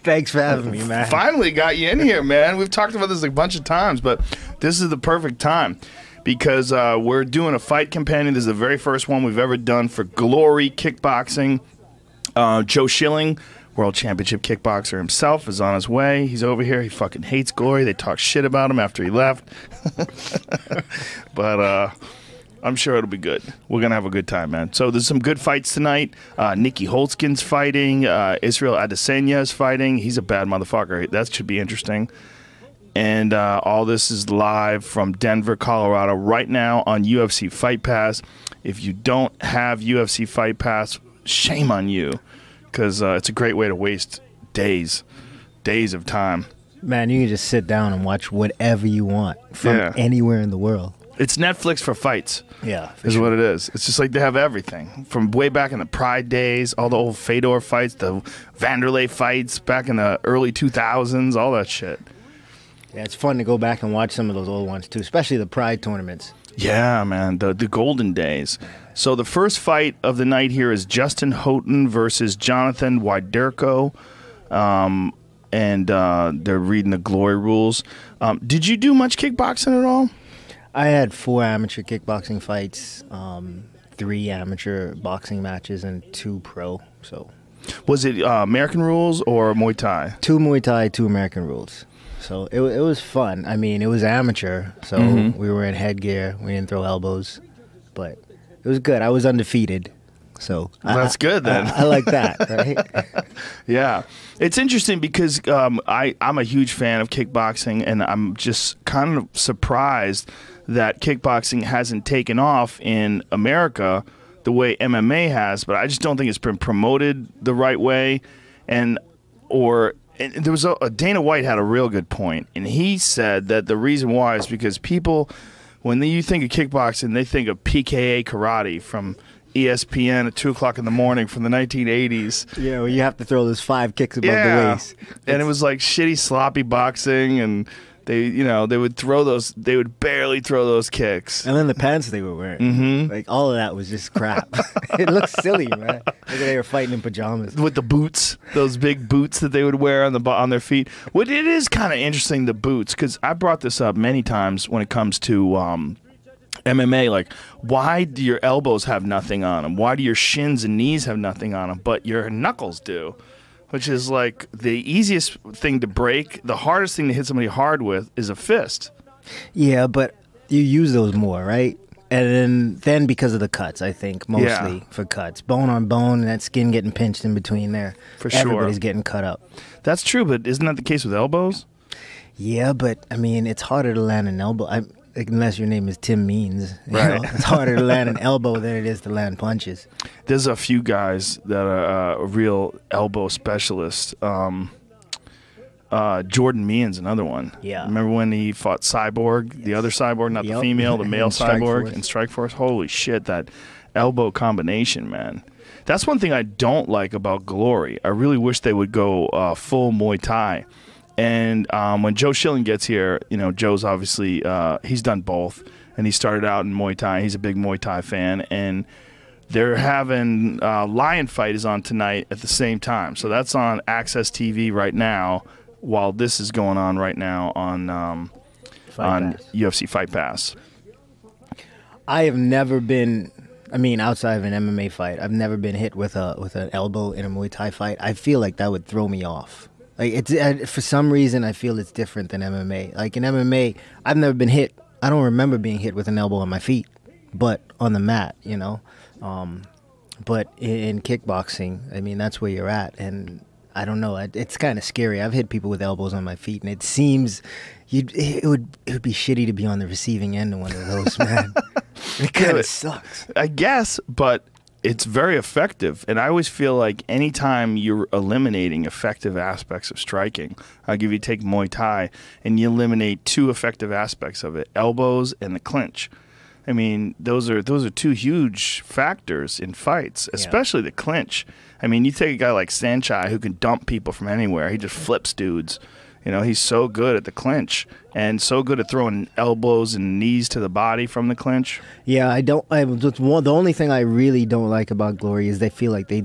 Thanks for having me, man. Finally got you in here, man. We've talked about this a bunch of times, but this is the perfect time because we're doing a fight companion. This is the very first one we've ever done for Glory Kickboxing. Joe Schilling, World Championship kickboxer himself, is on his way. He's over here. He fucking hates Glory. They talk shit about him after he left. But I'm sure it'll be good. We're going to have a good time, man. So there's some good fights tonight. Nikki Holtzkin's fighting. Israel Adesanya is fighting. He's a bad motherfucker. That should be interesting. And all this is live from Denver, Colorado right now on UFC Fight Pass. If you don't have UFC Fight Pass, shame on you. Because it's a great way to waste days of time. Man, you can just sit down and watch whatever you want from anywhere in the world. It's Netflix for fights. Yeah, is what it is. It's just like they have everything. From way back in the Pride days, all the old Fedor fights, the Vanderlei fights back in the early 2000s, all that shit. Yeah, it's fun to go back and watch some of those old ones too, especially the Pride tournaments. Yeah, man, the golden days. So the first fight of the night here is Justin Houghton versus Jonathan Widerko. And they're reading the Glory rules. Did you do much kickboxing at all? I had 4 amateur kickboxing fights, 3 amateur boxing matches, and 2 pro. So, was it American rules or Muay Thai? 2 Muay Thai, 2 American rules. So it was fun. I mean, it was amateur, so we were in headgear. We didn't throw elbows, but it was good. I was undefeated. So that's good then. I like that, right? Yeah. It's interesting because I'm a huge fan of kickboxing, and I'm just kind of surprised that kickboxing hasn't taken off in America the way MMA has, but I just don't think it's been promoted the right way. And there was Dana White had a real good point, and he said that the reason why is because people, when you think of kickboxing, they think of PKA karate from ESPN at 2 o'clock in the morning from the 1980s. Yeah, well, you have to throw those 5 kicks above the waist. And it was like shitty, sloppy boxing, and they would barely throw those kicks. And then the pants they were wearing, like all of that was just crap. It looked silly, man. Like they were fighting in pajamas with the boots, those big boots that they would wear on their feet. Well, it is kind of interesting, the boots, because I brought this up many times when it comes to MMA. Like, why do your elbows have nothing on them? Why do your shins and knees have nothing on them, but your knuckles do? Which is like the easiest thing to break. The hardest thing to hit somebody hard with is a fist. Yeah, but you use those more, right? And then because of the cuts, I think, mostly for cuts. Bone on bone, and that skin getting pinched in between there. For sure. Everybody's getting cut up. That's true, but isn't that the case with elbows? Yeah, but, I mean, it's harder to land an elbow. Unless your name is Tim Means. Right. It's harder to land an elbow than it is to land punches. There's a few guys that are real elbow specialists. Jordan Meehan's another one. Yeah. Remember when he fought Cyborg, the other Cyborg, not the female, the male Cyborg in Strikeforce? Holy shit, that elbow combination, man. That's one thing I don't like about Glory. I really wish they would go full Muay Thai. And when Joe Schilling gets here, Joe's obviously, he's done both. And he started out in Muay Thai. He's a big Muay Thai fan. And they're having Lion Fight is on tonight at the same time. So that's on Access TV right now, while this is going on right now on UFC Fight Pass. I have never been, outside of an MMA fight, I've never been hit with an elbow in a Muay Thai fight. I feel like that would throw me off. Like for some reason, I feel it's different than MMA. Like in MMA, I've never been hit. I don't remember being hit with an elbow on my feet, but on the mat, But in kickboxing, that's where you're at, and I don't know. It's kind of scary. I've hit people with elbows on my feet, and it seems it would be shitty to be on the receiving end of one of those, man. It kind of sucks. I guess, but it's very effective. And I always feel like anytime you're eliminating effective aspects of striking, take Muay Thai, and you eliminate 2 effective aspects of it, elbows and the clinch. Those are 2 huge factors in fights, especially the clinch. You take a guy like Sanchai who can dump people from anywhere. He just flips dudes. He's so good at the clinch and so good at throwing elbows and knees to the body from the clinch. Yeah, the only thing I really don't like about Glory is they feel like they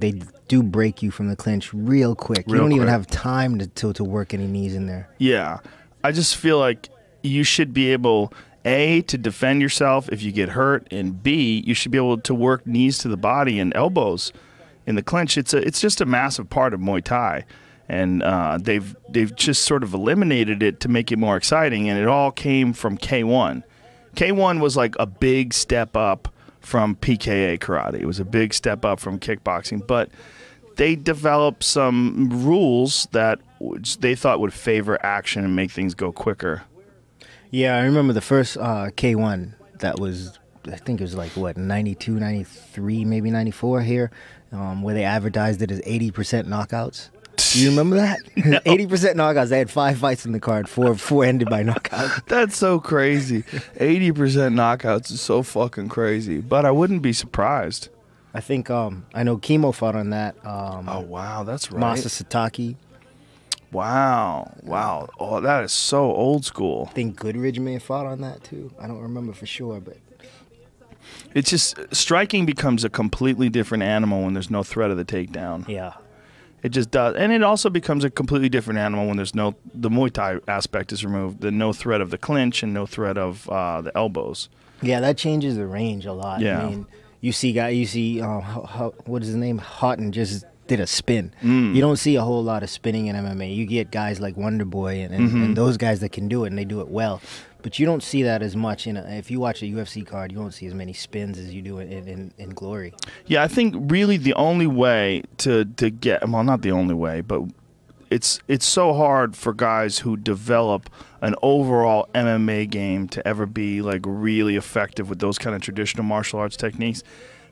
do break you from the clinch real quick. You don't even have time to work any knees in there. Yeah. I just feel like you should be able, A, to defend yourself if you get hurt, and B, you should be able to work knees to the body and elbows in the clinch. It's just a massive part of Muay Thai. And they've just sort of eliminated it to make it more exciting, and it all came from K1. K1 was like a big step up from PKA karate. It was a big step up from kickboxing, but they developed some rules that they thought would favor action and make things go quicker. Yeah, I remember the first K1 that was, I think it was like, what, 92, 93, maybe 94 here, where they advertised it as 80% knockouts. Do you remember that? No. 80% knockouts. They had 5 fights in the card, four ended by knockout. That's so crazy. 80% knockouts is so fucking crazy, but I wouldn't be surprised. I think, I know Chemo fought on that. Oh, wow, that's right. Masa Satake. Wow. Oh, that is so old school. I think Goodridge may have fought on that, too. I don't remember for sure, but... It's just, striking becomes a completely different animal when there's no threat of the takedown. Yeah. It just does. And it also becomes a completely different animal when there's the Muay Thai aspect is removed, the no threat of the clinch and no threat of the elbows. Yeah, that changes the range a lot. Yeah. I mean, you see, what is his name? Houghton just did a spin. You don't see a whole lot of spinning in MMA. You get guys like Wonderboy and those guys that can do it, and they do it well. But you don't see that as much. If you watch a UFC card, you won't see as many spins as you do in Glory. Yeah, I think really the only way to get, well, not the only way, but it's so hard for guys who develop an overall MMA game to ever be like really effective with those kind of traditional martial arts techniques,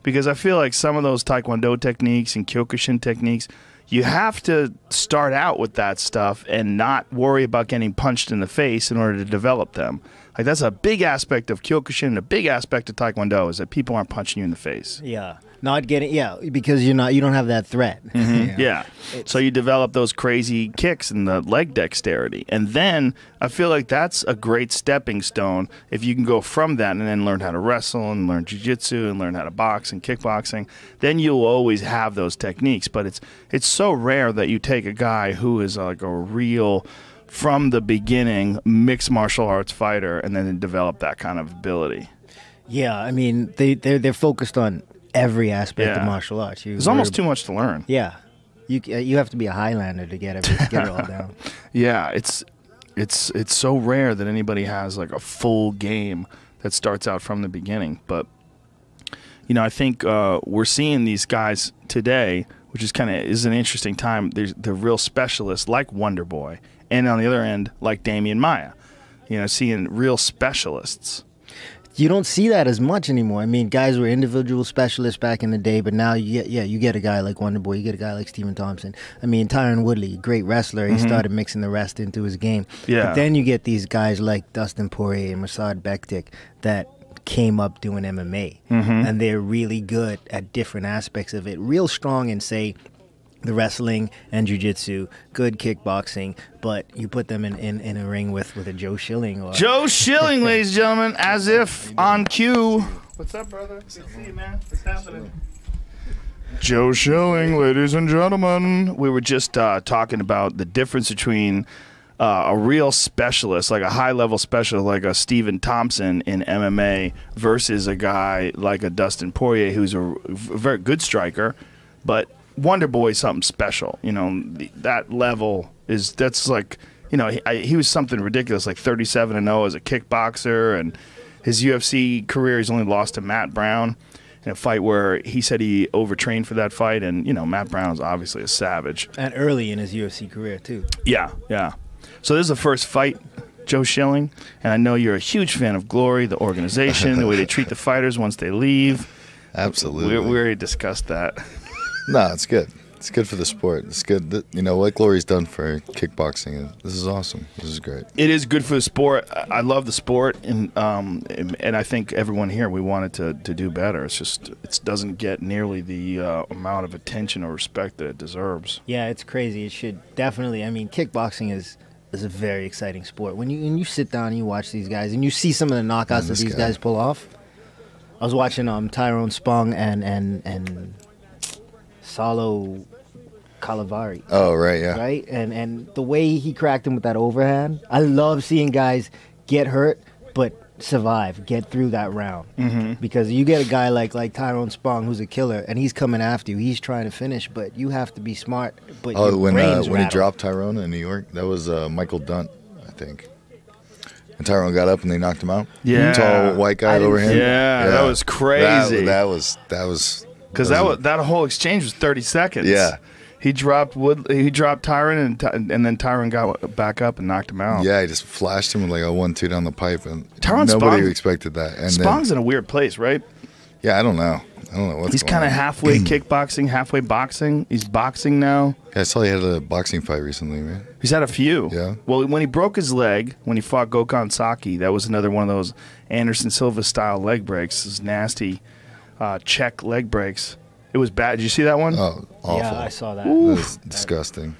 because I feel like some of those Taekwondo techniques and Kyokushin techniques, you have to start out with that stuff and not worry about getting punched in the face in order to develop them. Like, that's a big aspect of Kyokushin and a big aspect of Taekwondo is that people aren't punching you in the face. Yeah. Not getting, because you don't have that threat. Yeah. So you develop those crazy kicks and the leg dexterity. And then I feel like that's a great stepping stone if you can go from that and then learn how to wrestle and learn jiu-jitsu and learn how to box and kickboxing. Then you'll always have those techniques. But it's so rare that you take a guy who is like a real, from the beginning, mixed martial arts fighter and then develop that kind of ability. Yeah, I mean, they're focused on every aspect of martial arts. There's almost too much to learn. Yeah, you have to be a Highlander to get it all down. Yeah, it's so rare that anybody has like a full game that starts out from the beginning. But I think we're seeing these guys today, which is an interesting time. They're real specialists like Wonderboy, and on the other end, like Damian Maia. Seeing real specialists. You don't see that as much anymore. I mean, guys were individual specialists back in the day, but now you get a guy like Wonderboy, you get a guy like Stephen Thompson. I mean, Tyrone Woodley, great wrestler. He started mixing the rest into his game. Yeah. But then you get these guys like Dustin Poirier and Masad Bektik that came up doing MMA, and they're really good at different aspects of it. Real strong in, say, the wrestling and jiu-jitsu, good kickboxing, but you put them in a ring with a Joe Schilling. Joe Schilling, ladies and gentlemen, as if on cue. What's up, brother? Good to see you, man. What's happening? Joe Schilling, ladies and gentlemen. We were just talking about the difference between a real specialist, like a high-level specialist like a Stephen Thompson in MMA versus a guy like a Dustin Poirier who's a very good striker, but Wonderboy is something special. That level that's like, he was something ridiculous, like 37-0 as a kickboxer, and his UFC career, he's only lost to Matt Brown in a fight where he said he overtrained for that fight, and Matt Brown is obviously a savage. And early in his UFC career too. Yeah. So this is the first fight, Joe Schilling, and I know you're a huge fan of Glory, the organization, the way they treat the fighters once they leave. Absolutely. We already discussed that. No, it's good. It's good for the sport. It's good that, what Glory's done for kickboxing. This is awesome. This is great. It is good for the sport. I love the sport, and I think everyone here, we want it to do better. It's just, it doesn't get nearly the amount of attention or respect that it deserves. Yeah, it's crazy. It should definitely. I mean, kickboxing is a very exciting sport. When you sit down and you watch these guys and you see some of the knockouts that these guys pull off. I was watching Tyrone, Spong, and Salo Calavari. Oh, right, yeah. Right? And the way he cracked him with that overhand, I love seeing guys get hurt, but survive, get through that round. Because you get a guy like Tyrone Spong, who's a killer, and he's coming after you. He's trying to finish, but you have to be smart. But when he dropped Tyrone in New York, that was Michael Dunt, I think. And Tyrone got up and they knocked him out. Yeah, tall white guy over him. Yeah, that was crazy. That was because that whole exchange was 30 seconds. Yeah. He dropped Tyrone, and then Tyrone got back up and knocked him out. Yeah, he just flashed him with like a 1-2 down the pipe, and Nobody expected that. And Spong's in a weird place, right? Yeah, I don't know what's He's kind of halfway kickboxing, halfway boxing. He's boxing now. Yeah, I saw he had a boxing fight recently, right? He's had a few. Yeah. Well, when he broke his leg, when he fought Gokhan Saki, that was another one of those Anderson Silva style leg breaks. Those nasty Czech leg breaks. It was bad. Did you see that one? Oh, awful. Yeah, I saw that. It was disgusting.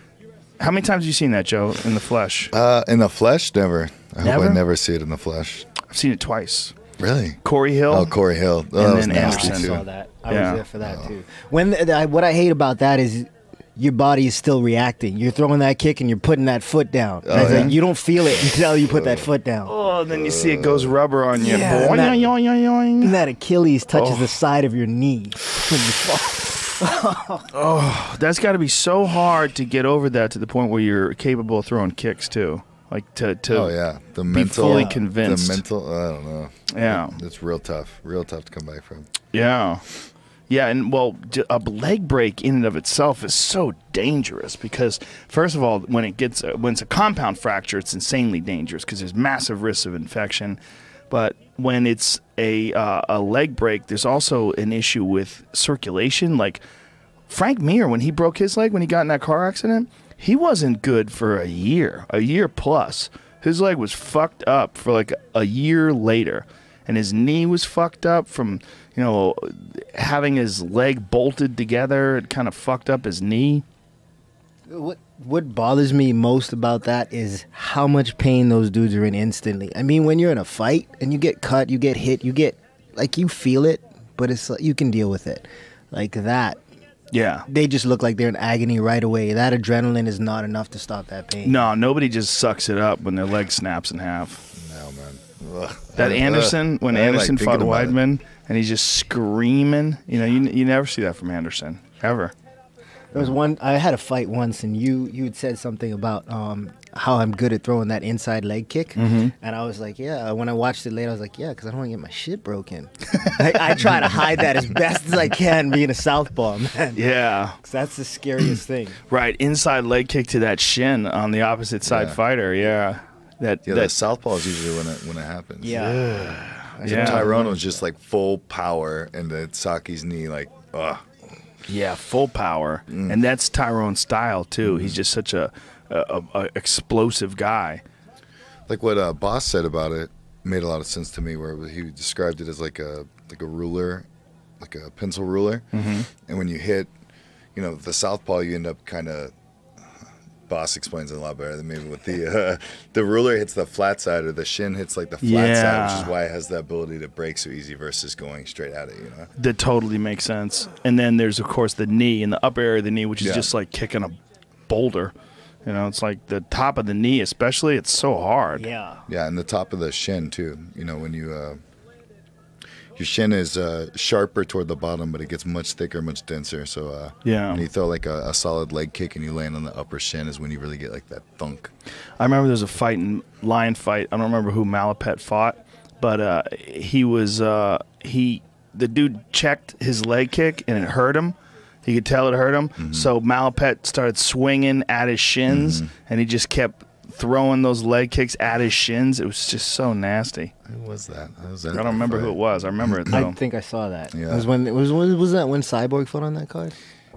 How many times have you seen that, Joe, in the flesh? In the flesh, never. I hope Never? I never see it in the flesh. I've seen it twice. Really? Corey Hill. Oh, Corey Hill. Oh, that was then nasty Anderson. I too. saw that. I Yeah. was there for that too. What I hate about that is your body is still reacting. You're throwing that kick and you're putting that foot down. It's yeah? like you don't feel it until you put that foot down. Oh, and then you see it goes rubber on you. Yeah, Boing, and that- yoing, yoing, yoing. And that Achilles touches the side of your knee when you fall. That's got to be so hard to get over that to the point where you're capable of throwing kicks too. Like to Oh yeah, the be mental. fully convinced. The mental. I don't know. Yeah. It's real tough. Real tough to come back from. Yeah. Yeah, and well, a leg break in and of itself is so dangerous because, first of all, when it's a compound fracture, it's insanely dangerous because there's massive risks of infection. But when it's a leg break, there's also an issue with circulation. Like Frank Mir, when he broke his leg when he got in that car accident, he wasn't good for a year plus. His leg was fucked up for like a year later, and his knee was fucked up from having his leg bolted together. It kind of fucked up his knee. What bothers me most about that is how much pain those dudes are in instantly. I mean, when you're in a fight and you get cut, you get hit, you feel it, but it's like you can deal with it. Like that. Yeah. They just look like they're in agony right away. That adrenaline is not enough to stop that pain. No, nobody just sucks it up when their leg snaps in half. No, man. Ugh. That Anderson, when Anderson fought thinking about it. Weidman, and he's just screaming. You never see that from Anderson, ever. There was one. I had a fight once, and you had said something about how I'm good at throwing that inside leg kick, and I was like, yeah. When I watched it later, I was like, yeah, because I don't want to get my shit broken. I try to hide that as best as I can, being a southpaw, man. Yeah. 'Cause that's the scariest thing. Right, inside leg kick to that shin on the opposite side fighter. Yeah. The southpaw is usually when it happens. Yeah. Yeah. Tyrone was just like full power, and the Saki's knee like, ugh. Yeah, full power, and that's Tyrone's style too. He's just such a explosive guy. Like what Boss said about it made a lot of sense to me. Where he described it as like a ruler, like a pencil ruler, and when you hit, the southpaw, you end up kind of. Boss explains it a lot better than maybe with the ruler hits the flat side, or the shin hits like the flat side, which is why it has the ability to break so easy versus going straight at it. That totally makes sense. And then there's of course the knee in the upper area of the knee, which is just like kicking a boulder. It's like the top of the knee, especially. It's so hard. Yeah. Yeah, and the top of the shin too. When you your shin is sharper toward the bottom, but it gets much thicker, much denser. So when you throw like a solid leg kick and you land on the upper shin is when you really get like that thunk. I remember there was a fight in lion fight. I don't remember who Malapet fought, but the dude checked his leg kick and it hurt him. He could tell it hurt him. So Malapet started swinging at his shins, and he just kept throwing those leg kicks at his shins. It was just so nasty. Who was that? I don't remember who it was. I remember it though. I think I saw that. Yeah. Was that when Cyborg fought on that card?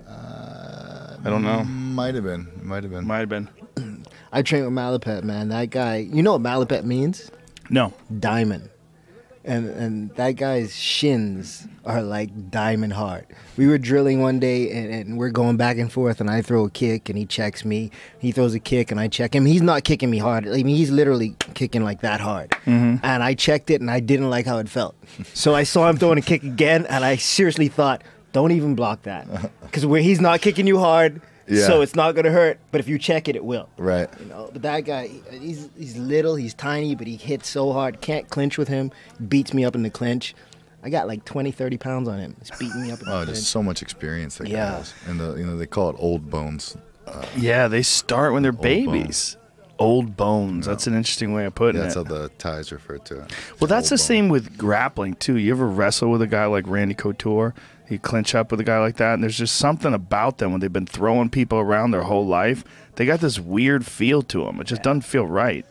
I don't know. Might have been. Might have been. I trained with Malapet, man. That guy. You know what Malapet means? No. Diamond. And that guy's shins are like diamond hard. We were drilling one day, and we're going back and forth, and I throw a kick, and he checks me. He throws a kick, and I check him. He's not kicking me hard. I mean, he's literally kicking like that hard. And I checked it, and I didn't like how it felt. So I saw him throwing a kick again, and I seriously thought, Don't even block that. Because he's not kicking you hard, so it's not going to hurt. But if you check it, it will. Right. You know, but that guy, he's little, he's tiny, but he hits so hard. Can't clinch with him. Beats me up in the clinch. I got like 20, 30 pounds on him. He's beating me up in the clinch. Just so much experience that guy has. And they call it old bones. They start when they're babies. Old bones. That's an interesting way of putting it. That's how the Thais refer to it. Well, that's the same with grappling, too. You ever wrestle with a guy like Randy Couture? You clinch up with a guy like that, and there's just something about them when they've been throwing people around their whole life. They got this weird feel to them. It just doesn't feel right.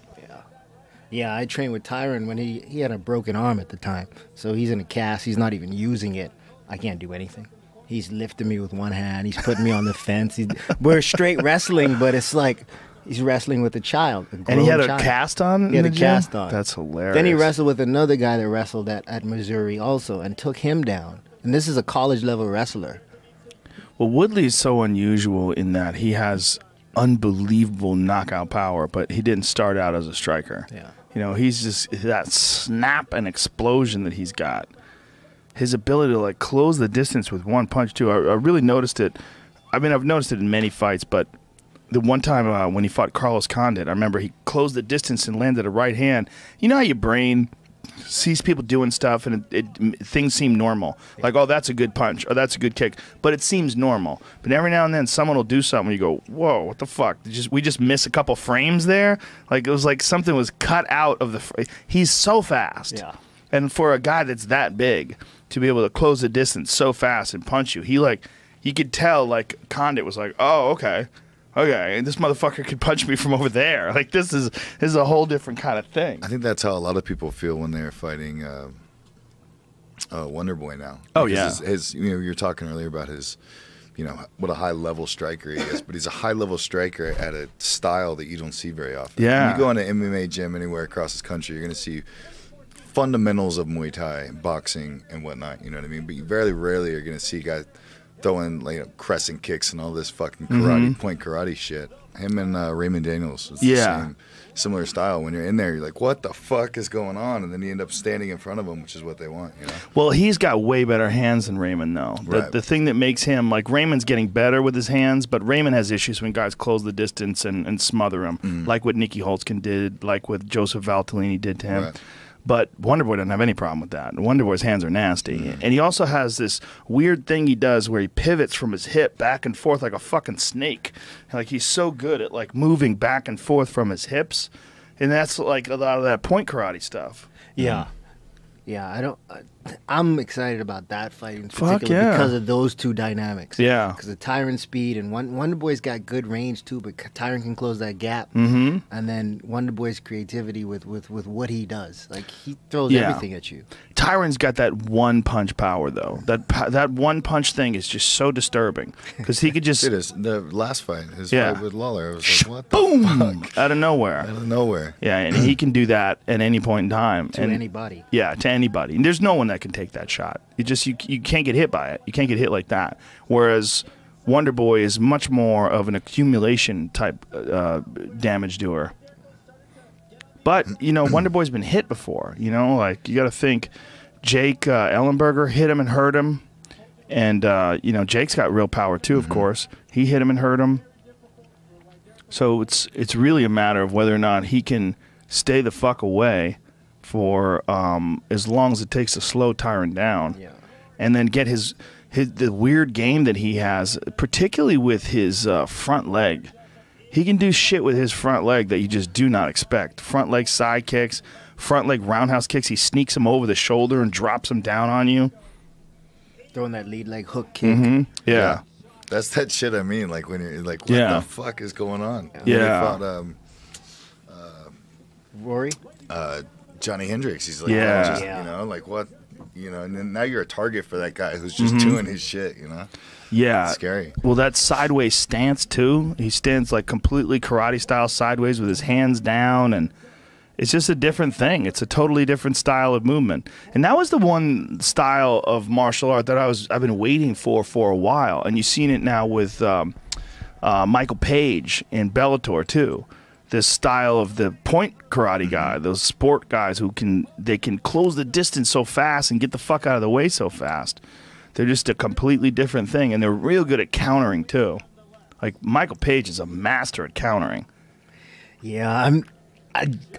Yeah, I trained with Tyrone when he had a broken arm at the time. So he's in a cast. He's not even using it. I can't do anything. He's lifting me with one hand. He's putting me on the fence. We're straight wrestling, but it's like he's wrestling with a child. And he had a cast on? He had a cast on. That's hilarious. Then he wrestled with another guy that wrestled at Missouri also and took him down. And this is a college-level wrestler. Well, Woodley's so unusual in that he has unbelievable knockout power, but he didn't start out as a striker. Yeah. You know, he's just that snap and explosion that he's got. His ability to like close the distance with one punch too. I really noticed it. I mean, I've noticed it in many fights, but the one time when he fought Carlos Condit, I remember he closed the distance and landed a right hand. You know how your brain sees people doing stuff and things seem normal, like, oh, that's a good punch or that's a good kick, but it seems normal. But every now and then someone will do something and you go, whoa, what the fuck, we just miss a couple frames there. Like it was like something was cut out of the he's so fast. And for a guy that's that big to be able to close the distance so fast and punch you, you could tell like Condit was like, oh, okay, and this motherfucker could punch me from over there. Like this is a whole different kind of thing. I think that's how a lot of people feel when they're fighting Wonderboy now. Oh, because yeah. his you were talking earlier about his, what a high level striker he is, but he's a high level striker at a style that you don't see very often. Yeah. When you go in an MMA gym anywhere across this country, you're going to see fundamentals of Muay Thai, boxing, and whatnot. You know what I mean? But you very rarely are going to see guys throwing like crescent kicks and all this fucking karate, point karate shit. Him and Raymond Daniels is the same, similar style. When you're in there, you're like, what the fuck is going on? And then you end up standing in front of them, which is what they want, Well, he's got way better hands than Raymond, though. Right. The thing that makes him, like, Raymond's getting better with his hands, but Raymond has issues when guys close the distance and smother him, like what Nicky Holtzkin did, like what Joseph Valtellini did to him. Right. But Wonderboy doesn't have any problem with that. Wonderboy's hands are nasty. And he also has this weird thing he does where he pivots from his hip back and forth like a fucking snake. Like he's so good at like moving back and forth from his hips. And that's like a lot of that point karate stuff. Yeah. Yeah, I'm excited about that fight in particular because of those two dynamics. Yeah. Because of Tyron's speed, and Wonderboy's got good range too, but Tyron can close that gap. And then Wonderboy's creativity with what he does. Like, he throws everything at you. Tyron's got that one punch power, though. That one punch thing is just so disturbing because he could just. It is. The last fight, his fight with Lawler, I was like, what the boom! fuck? Out of nowhere. Out of nowhere. Yeah, and he can do that at any point in time. To anybody. Yeah, to anybody. And there's no one that can take that shot. You can't get hit by it. You can't get hit like that. Whereas Wonderboy is much more of an accumulation type damage doer. But, Wonderboy's been hit before. Like, you got to think Jake Ellenberger hit him and hurt him. And, Jake's got real power too, of course. He hit him and hurt him. So it's really a matter of whether or not he can stay the fuck away for as long as it takes to slow Tyrone down. Yeah. And then get the weird game that he has, particularly with his front leg. He can do shit with his front leg that you just do not expect. Front leg side kicks, front leg roundhouse kicks. He sneaks him over the shoulder and drops him down on you. Throwing that lead leg hook kick. Yeah. That's that shit I mean. Like, when you're like, what the fuck is going on? Yeah. When he fought, Rory? Johnny Hendricks. He's like, like what? And then now you're a target for that guy who's just doing his shit, Yeah. It's scary. Well, that sideways stance, too. He stands, like, completely karate-style sideways with his hands down, and it's just a different thing. It's a totally different style of movement. And that was the one style of martial art that I've been waiting for a while, and you've seen it now with Michael Page in Bellator, too. This style of the point karate guy, those sport guys who can close the distance so fast and get the fuck out of the way so fast. They're just a completely different thing, and they're real good at countering too. Like Michael Page is a master at countering. Yeah,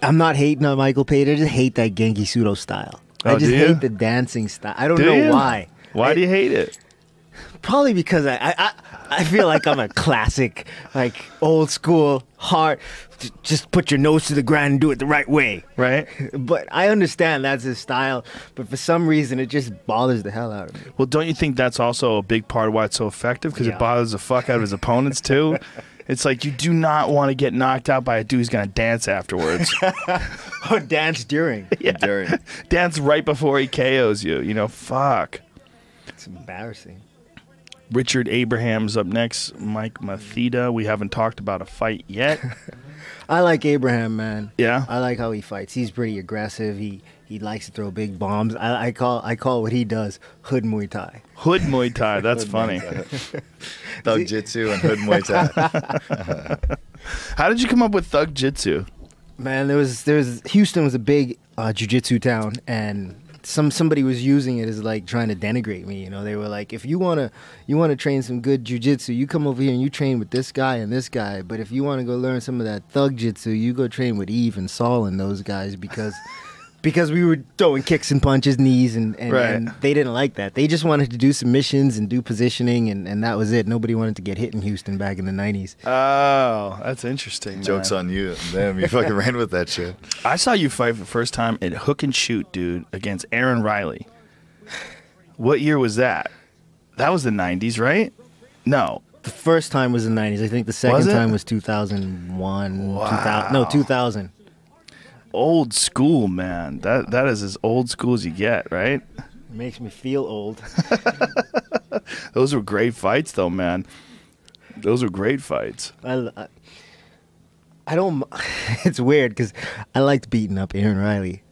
I'm not hating on Michael Page. I just hate that Genki Sudo style. I just hate the dancing style. I don't know why. Why do you hate it? Probably because I feel like I'm a classic, like old school, hard. Just put your nose to the ground and do it the right way. Right. But I understand that's his style. But for some reason, it just bothers the hell out of me. Well, don't you think that's also a big part of why it's so effective? Because it bothers the fuck out of his opponents too. It's like you do not want to get knocked out by a dude who's going to dance afterwards. Or dance during. Yeah. During. Dance right before he KOs you. You know, fuck. It's embarrassing. Richard Abraham's up next. Mike Mathida. We haven't talked about a fight yet. I like Abraham, man. Yeah? I like how he fights. He's pretty aggressive. He likes to throw big bombs. I call what he does hood Muay Thai. Hood Muay Thai. That's funny. Thug Jitsu and hood Muay Thai. How did you come up with Thug Jitsu? Man, Houston was a big jiu-jitsu town, and somebody was using it as like trying to denigrate me. You know, they were like, if you wanna train some good jiu-jitsu, you come over here and you train with this guy and this guy. But if you want to go learn some of that thug jitsu, you go train with Eve and Saul and those guys because we were throwing kicks and punches, knees, and they didn't like that. They just wanted to do submissions and do positioning, and that was it. Nobody wanted to get hit in Houston back in the 90s. Oh, that's interesting. Joke's on you. Damn, you fucking ran with that shit. I saw you fight for the first time at Hook and Shoot, dude, against Aaron Riley. What year was that? That was the 90s, right? No. The first time was the 90s. I think the second time was 2001. Wow. 2000. Old school, man. That is as old school as you get, right? It makes me feel old. Those were great fights, though, man. Those were great fights. I don't. It's weird because I liked beating up Aaron Riley.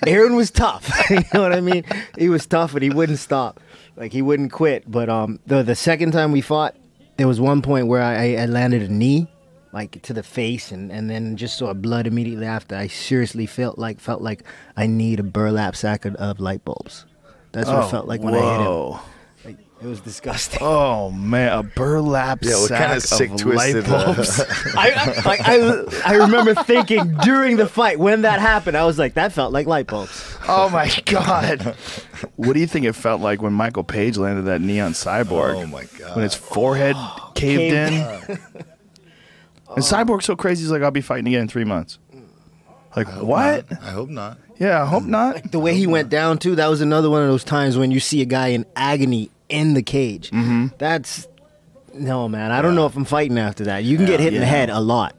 Aaron was tough. You know what I mean? He was tough, but he wouldn't stop. Like he wouldn't quit. But the second time we fought, there was one point where I landed a knee, like to the face, and then just saw blood immediately after. I seriously felt like I need a burlap sack of light bulbs. That's what it felt like when I hit him. Like, it was disgusting. Oh man, a burlap sack of light bulbs. I remember thinking during the fight when that happened, I was like, that felt like light bulbs. Oh my god. What do you think it felt like when Michael Page landed that knee on Cyborg? Oh my god. When his forehead caved in. And Cyborg's so crazy, he's like, I'll be fighting again in 3 months. Like, what? I hope not. Yeah, I hope not. Like the way he went down, too, that was another one of those times when you see a guy in agony in the cage. Mm-hmm. That's... No, man, I don't know if I'm fighting after that. You can get hit in the head a lot.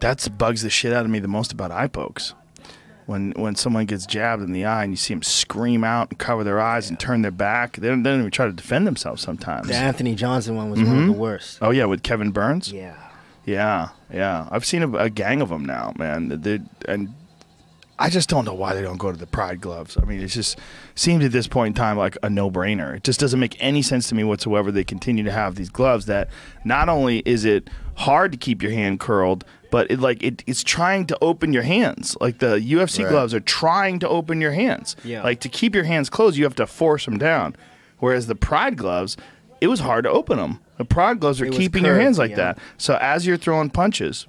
That bugs the shit out of me the most about eye pokes. When someone gets jabbed in the eye and you see them scream out and cover their eyes and turn their back, they don't even try to defend themselves sometimes. The Anthony Johnson one was one of the worst. Oh, yeah, with Kevin Burns? Yeah. Yeah. I've seen a gang of them now, man. And I just don't know why they don't go to the Pride gloves. I mean, it just seems at this point in time like a no-brainer. It just doesn't make any sense to me whatsoever. They continue to have these gloves that not only is it hard to keep your hand curled, but it's trying to open your hands. Like the UFC gloves are trying to open your hands. Yeah. Like to keep your hands closed, you have to force them down. Whereas the Pride gloves, it was hard to open them. The Pride gloves are keeping your hands like that. So as you're throwing punches,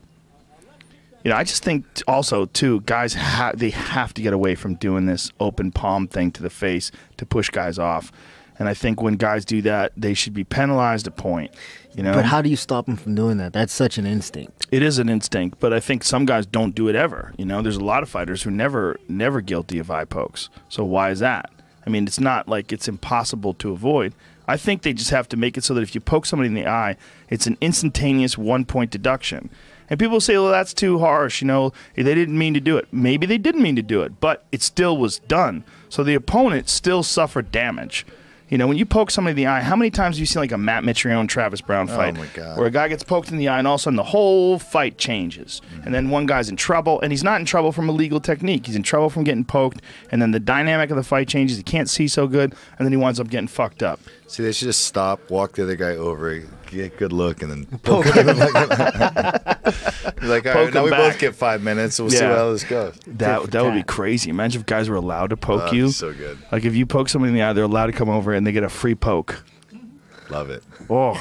you know, I just think also too, guys they have to get away from doing this open palm thing to the face to push guys off. And I think when guys do that, they should be penalized a point. You know? But how do you stop them from doing that? That's such an instinct. It is an instinct, but I think some guys don't do it ever. You know, there's a lot of fighters who never guilty of eye pokes. So why is that? I mean, it's not like it's impossible to avoid. I think they just have to make it so that if you poke somebody in the eye, it's an instantaneous 1-point deduction. And people say, well, that's too harsh. You know, they didn't mean to do it. Maybe they didn't mean to do it, but it still was done. So the opponent still suffered damage. You know, when you poke somebody in the eye, how many times have you seen like a Matt Mitrione, Travis Brown fight? Oh my God. Where a guy gets poked in the eye and all of a sudden the whole fight changes. And then one guy's in trouble, and he's not in trouble from illegal technique. He's in trouble from getting poked, and then the dynamic of the fight changes. He can't see so good, and then he winds up getting fucked up. See, they should just stop, walk the other guy over, get good look and then poke him. Like, all right, now we both get 5 minutes. So we'll see how this goes. That would be crazy. Imagine if guys were allowed to poke you. So good. Like if you poke somebody in the eye, they're allowed to come over and they get a free poke. Love it. Oh,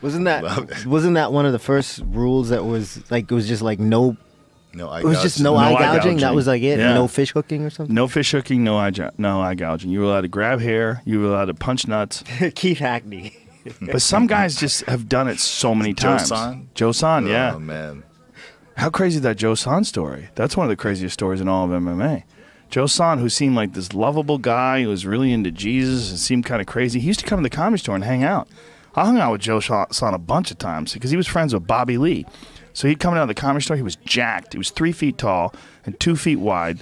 wasn't that one of the first rules that was like it was just like no eye it was just no eye gouging. That was like it. Yeah. No fish hooking or something. No fish hooking. No eye gouging. You were allowed to grab hair. You were allowed to punch nuts. Keith Hackney. But some guys just have done it so many times. Joe San, yeah. Oh man, how crazy is that Joe San story? That's one of the craziest stories in all of MMA. Joe San, who seemed like this lovable guy who was really into Jesus and seemed kind of crazy, he used to come to the Comedy Store and hang out. I hung out with Joe San a bunch of times because he was friends with Bobby Lee. So he'd come down to the Comedy Store. He was jacked. He was 3 feet tall and 2 feet wide.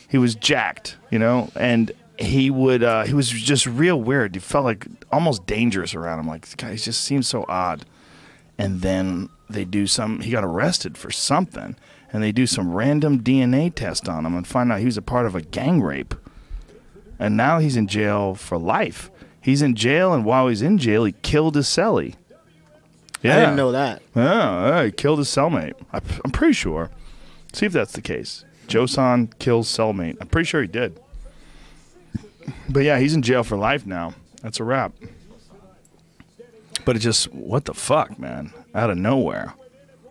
He was jacked, you know, and he was just real weird. He felt like almost dangerous around him. Like, this guy just seems so odd. And then he got arrested for something. And they do some random DNA test on him and find out he was a part of a gang rape. And now he's in jail for life. He's in jail, and while he's in jail, he killed his cellie. Yeah. I didn't know that. Yeah, he killed his cellmate. I'm pretty sure. See if that's the case. Joe San kills cellmate. I'm pretty sure he did. But yeah, he's in jail for life now. That's a wrap. But it just, what the fuck, man? Out of nowhere.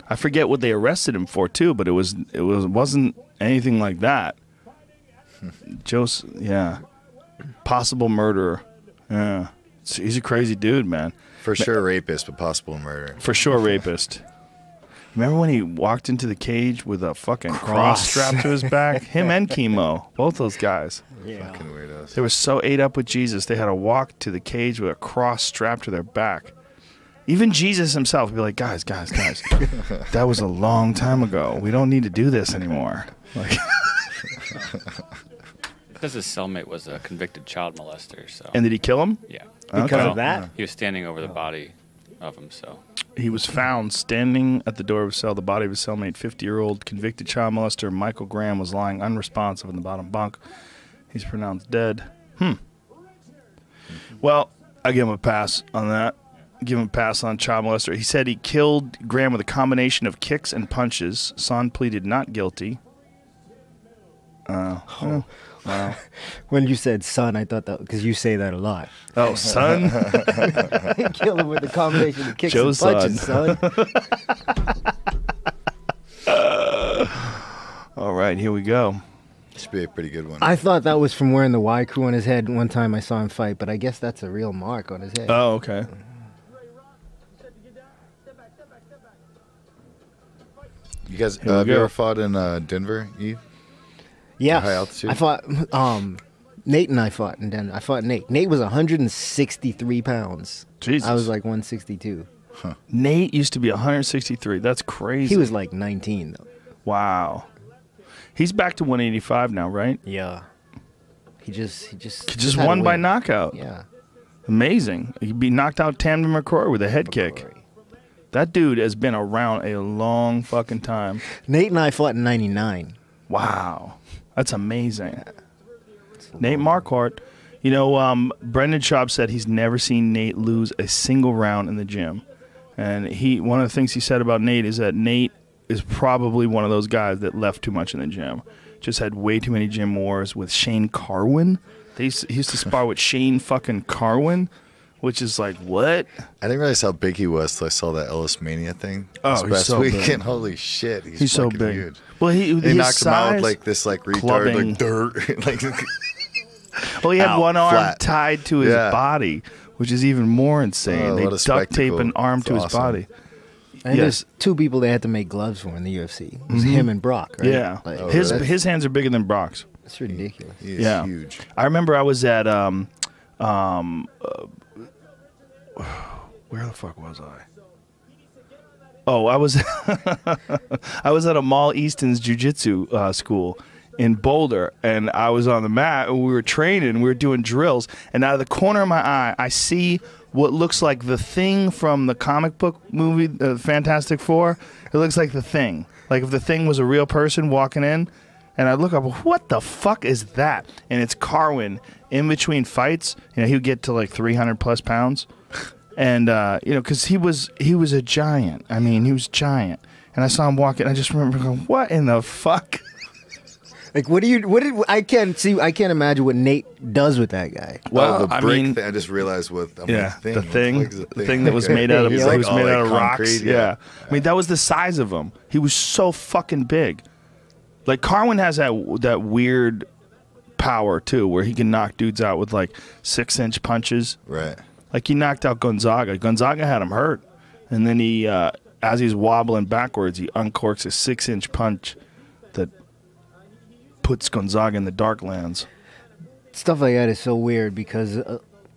I forget what they arrested him for too, but it wasn't anything like that. Possible murderer. Yeah, he's a crazy dude, man. For sure, rapist, but possible murder. For sure, rapist. Remember when he walked into the cage with a fucking cross strapped to his back? Him and Chemo, both those guys. Yeah. Fucking weirdos. They were so ate up with Jesus, they had to walk to the cage with a cross strapped to their back. Even Jesus himself would be like, guys, that was a long time ago. We don't need to do this anymore. Like, because his cellmate was a convicted child molester. So. And did he kill him? Yeah. Because of that? He was standing over the body of him, so. He was found standing at the door of his cell. The body of his cellmate, 50-year-old convicted child molester Michael Graham, was lying unresponsive in the bottom bunk. He's pronounced dead. Well, I give him a pass on that. Give him a pass on child molester. He said he killed Graham with a combination of kicks and punches. San pleaded not guilty. Wow. When you said son, I thought that because you say that a lot. Oh, son? Kill him with a combination of kicks Joe and punches, son. All right, here we go. Should be a pretty good one. I thought that was from wearing the Y crew on his head one time I saw him fight, but I guess that's a real mark on his head. Oh, okay. You guys, have you ever fought in Denver, Eve? Yeah. High altitude? I fought, Nate and I fought in Denver. I fought Nate. Nate was 163 pounds. Jesus. I was like 162. Huh. Nate used to be 163. That's crazy. He was like 19, though. Wow. He's back to 185 now, right? Yeah. He just Just won by knockout. Yeah. Amazing. He'd be knocked out Tamden McCrory with a head kick. That dude has been around a long fucking time. Nate and I fought in 99. Wow. That's amazing. Nate Marquardt. You know, Brendan Schaub said he's never seen Nate lose a single round in the gym. And one of the things he said about Nate is that Nate is probably one of those guys that left too much in the gym. Just had way too many gym wars with Shane Carwin. He used to spar with Shane fucking Carwin, which is like, what? I didn't realize how big he was till I saw that Ellis Mania thing. Oh, this past so weekend. big. Holy shit, He's so big. Huge. Well, he knocked him out with like this like retard clubbing. like dirt. Like, well, he had one arm flat. tied to his body, which is even more insane. Oh, they what a duct tape spectacle. an arm It's to his awesome. body. And Yes. there's two people they had to make gloves for in the UFC. It was him and Brock, right? Yeah. Like, His hands are bigger than Brock's. It's ridiculous. he is Yeah. huge. I remember I was at where the fuck was I? Oh, I was I was at a Mall Easton's jiu-jitsu school in Boulder, and I was on the mat, and we were training, we were doing drills, and out of the corner of my eye, I see what looks like the Thing from the comic book movie, Fantastic Four. It looks like the Thing. Like if the Thing was a real person walking in, and I look up, what the fuck is that? And it's Carwin in between fights. You know, he would get to like 300 plus pounds. And because he was a giant. I mean, he was giant. And I saw him walking. I just remember going, "What in the fuck?" Like, I can't imagine what Nate does with that guy. Well, the brick thing, I just realized the thing that was made out of rocks. Yeah. I mean, that was the size of him. He was so fucking big. Like, Carwin has that weird power too, where he can knock dudes out with like 6-inch punches. Right. Like, he knocked out Gonzaga. Gonzaga had him hurt, and then he, as he's wobbling backwards, he uncorks a 6-inch punch that puts Gonzaga in the Darklands. Stuff like that is so weird because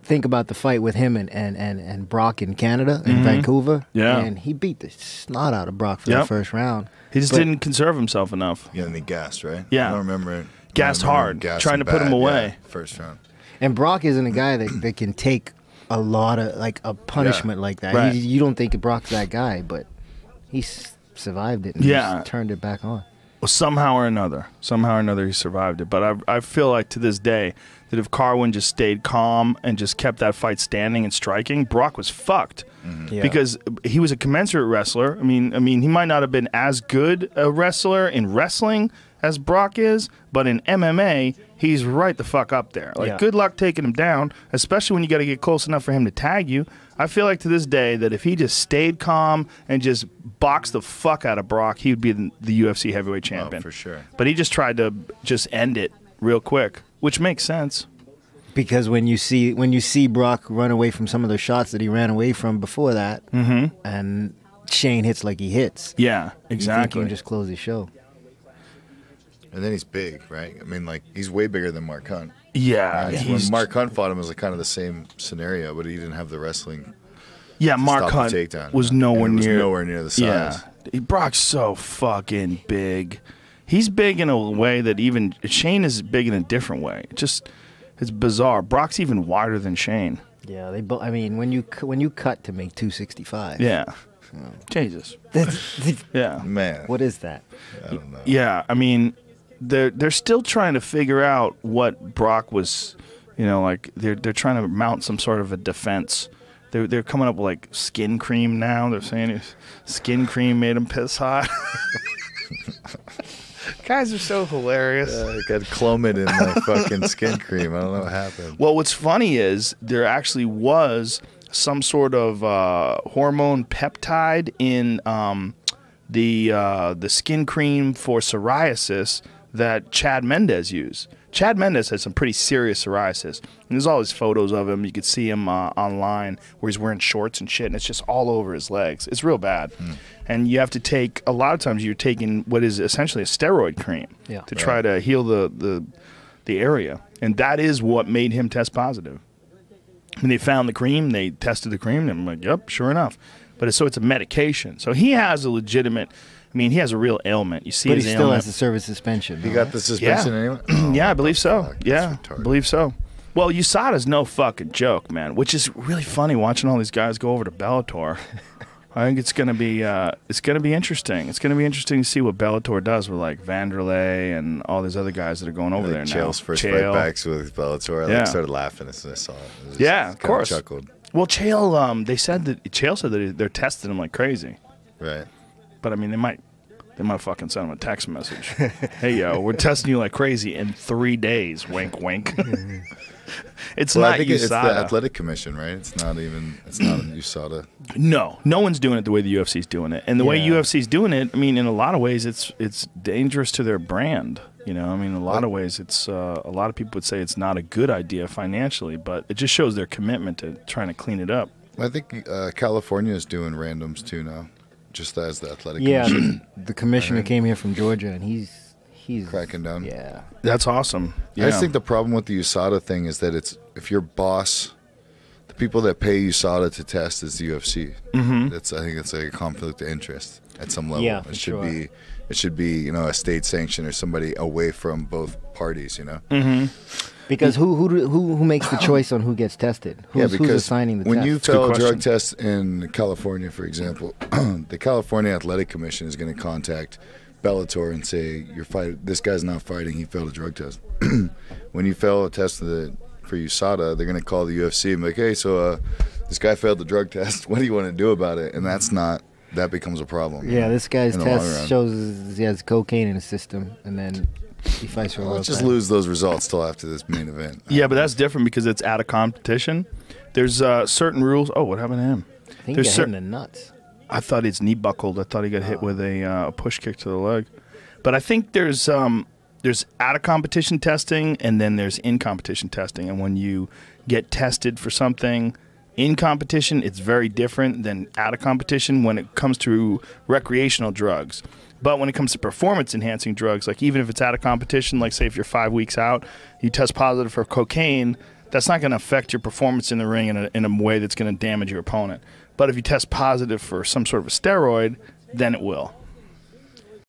think about the fight with him and Brock in Canada, in Vancouver. Yeah. And he beat the snot out of Brock for the first round. He just didn't conserve himself enough. Yeah, and he gassed, right? Yeah. I don't remember it. Gassed hard, trying to put him away. Yeah, first round. And Brock isn't a guy that can take a lot of, like, a punishment like that. Right. You don't think Brock's that guy, but he survived it and just turned it back on. Well, somehow or another, he survived it. But I feel like to this day that if Carwin just stayed calm and just kept that fight standing and striking, Brock was fucked. Yeah. Because he was a commensurate wrestler. I mean, he might not have been as good a wrestler in wrestling as Brock is, but in MMA, he's right the fuck up there. Like, good luck taking him down, especially when you got to get close enough for him to tag you. I feel like to this day that if he just stayed calm and just boxed the fuck out of Brock, he would be the UFC heavyweight champion. Oh, for sure. But he just tried to just end it real quick, which makes sense. Because when you see Brock run away from some of the shots that he ran away from before that, and Shane hits like he hits, yeah, exactly, you think he can just close the show. And then he's big, right? I mean, like, he's way bigger than Mark Hunt. Yeah. Right? When Mark Hunt fought him, it was like kind of the same scenario, but he didn't have the wrestling. Yeah, Mark Hunt was nowhere near the size. Yeah, Brock's so fucking big. He's big in a way that even Shane is big in a different way. It's bizarre. Brock's even wider than Shane. Yeah, they both. I mean, when you cut to make 265. Yeah. Oh. Jesus. Yeah. Man. What is that? I don't know. Yeah, I mean, they're still trying to figure out what Brock was, like they're trying to mount some sort of a defense. They're coming up with like skin cream now. They're saying skin cream made him piss hot. Guys are so hilarious. Got Clomid in my fucking skin cream. I don't know what happened. Well, what's funny is there actually was some sort of hormone peptide in the skin cream for psoriasis that Chad Mendes used. Chad Mendes had some pretty serious psoriasis. And there's all these photos of him. You could see him online where he's wearing shorts and shit, and it's just all over his legs. It's real bad. And you have to take, a lot of times you're taking what is essentially a steroid cream to try to heal the area. And that is what made him test positive. When they found the cream, they tested the cream, and I'm like, yep, sure enough. But it's a medication. So he has a legitimate, he has a real ailment. You see, but his he still ailment. has the service suspension. He got the suspension anyway? Oh, yeah, I believe so. Fuck, yeah, I believe so. Well, USADA's no fucking joke, man, which is really funny watching all these guys go over to Bellator. I think it's gonna be interesting. It's gonna be interesting to see what Bellator does with like Vanderlei and all these other guys that are going over there now. Chael's first fight backs with Bellator. I started laughing as soon as I saw it. Yeah, of course. Chuckled. Well, Chael, Chael said that they're testing him like crazy. Right. But I mean, they might fucking send him a text message. Hey, yo, we're testing you like crazy in 3 days. Wink, wink. It's not I think USADA. It's the Athletic Commission, right? It's not USADA. No one's doing it the way the UFC's doing it. And the way UFC's doing it, in a lot of ways, it's dangerous to their brand. In a lot of ways, it's a lot of people would say it's not a good idea financially, but it just shows their commitment to trying to clean it up. I think California is doing randoms too now, just as the Athletic Commission. Yeah, the commissioner came here from Georgia, and he's cracking down. Yeah, that's awesome. Yeah. I just think the problem with the USADA thing is that it's if your boss, the people that pay USADA to test is the UFC. I think it's like a conflict of interest at some level. Yeah, it should be a state sanction or somebody away from both parties. Because who makes the choice on who gets tested? Who's assigning the test? When you fail a drug test in California, for example, the California Athletic Commission is going to contact Bellator and say this guy's not fighting, he failed a drug test. When you fail a test for USADA, they're going to call the UFC and be like, hey, so this guy failed the drug test. What do you want to do about it? And that becomes a problem. Yeah, this guy's test shows he has cocaine in his system, and then he fights for a world Let's just title. lose those results till after this main event. Yeah, but that's different because it's out of competition. There's certain rules. Oh, what happened to him? I think he got hit in the nuts. I thought his knee buckled. I thought he got hit with a push kick to the leg. But I think there's out of competition testing, and then there's in competition testing. And when you get tested for something in competition, it's very different than out of competition when it comes to recreational drugs. But when it comes to performance-enhancing drugs, like even if it's out of competition, like say if you're 5 weeks out, you test positive for cocaine, that's not going to affect your performance in the ring in a way that's going to damage your opponent. But if you test positive for some sort of a steroid, then it will.